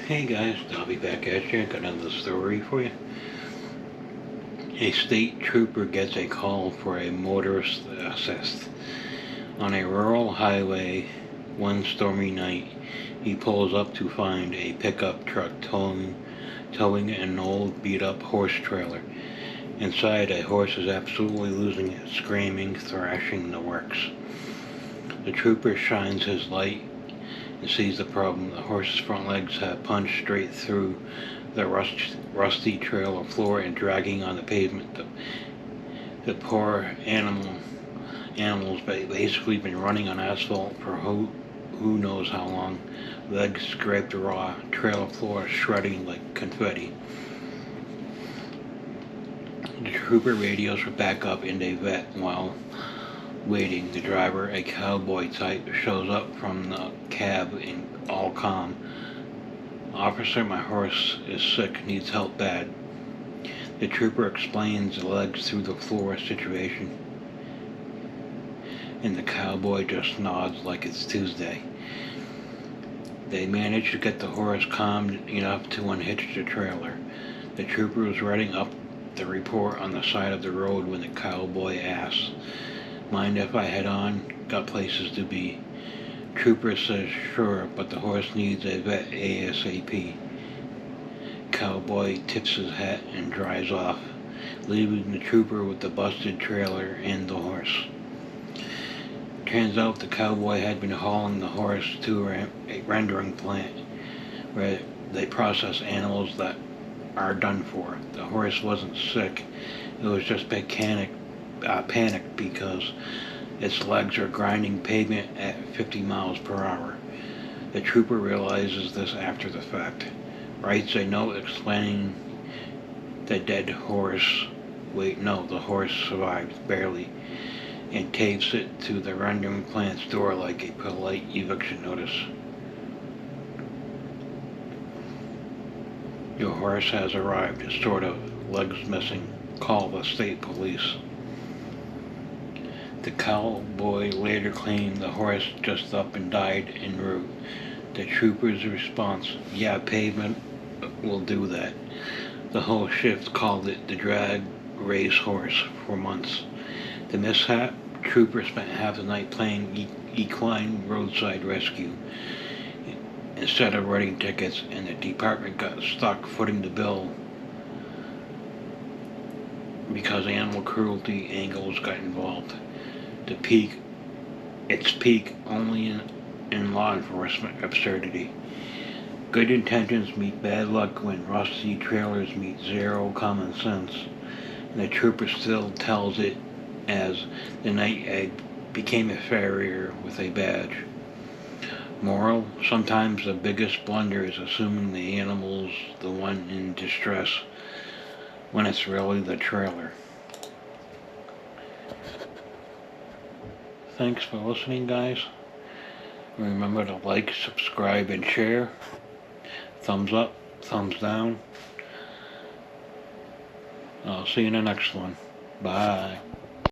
Hey guys, I'll be back at you. Got another story for you. A state trooper gets a call for a motorist assist. On a rural highway one stormy night, he pulls up to find a pickup truck towing an old beat up horse trailer. Inside, a horse is absolutely losing it, screaming, thrashing the works. The trooper shines his light and sees the problem. The horse's front legs have punched straight through the rusty trailer floor and dragging on the pavement. The poor animal's basically been running on asphalt for who knows how long. Legs scraped raw, trailer floor shredding like confetti. The trooper radios for backup and a vet. While waiting, the driver, a cowboy type, shows up from the cab in all calm. "Officer, my horse is sick, needs help bad." The trooper explains the legs through the floor situation, and the cowboy just nods like it's Tuesday. They manage to get the horse calmed enough to unhitch the trailer. The trooper was writing up the report on the side of the road when the cowboy asks, "Mind if I head on? Got places to be." Trooper says sure, but the horse needs a vet ASAP. Cowboy tips his hat and drives off, leaving the trooper with the busted trailer and the horse. Turns out the cowboy had been hauling the horse to a rendering plant where they process animals that are done for. The horse wasn't sick, it was just panicked because its legs are grinding pavement at 50 miles per hour. The trooper realizes this after the fact, writes a note explaining the dead horse. Wait, no, the horse survived, barely, and tapes it to the rendering plant's door like a polite eviction notice. "Your horse has arrived, sort of, legs missing. Call the state police." The cowboy later claimed the horse just up and died en route. The trooper's response, "Yeah, pavement will do that." The whole shift called it the drag race horse for months. The mishap, trooper spent half the night playing equine roadside rescue instead of writing tickets, and the department got stuck footing the bill because animal cruelty angles got involved. Its peak only in law enforcement absurdity. Good intentions meet bad luck when rusty trailers meet zero common sense, and the trooper still tells it as the night I became a farrier with a badge. Moral: sometimes the biggest blunder is assuming the animal's the one in distress when it's really the trailer. Thanks for listening, guys. Remember to like, subscribe, and share. Thumbs up, thumbs down. I'll see you in the next one. Bye.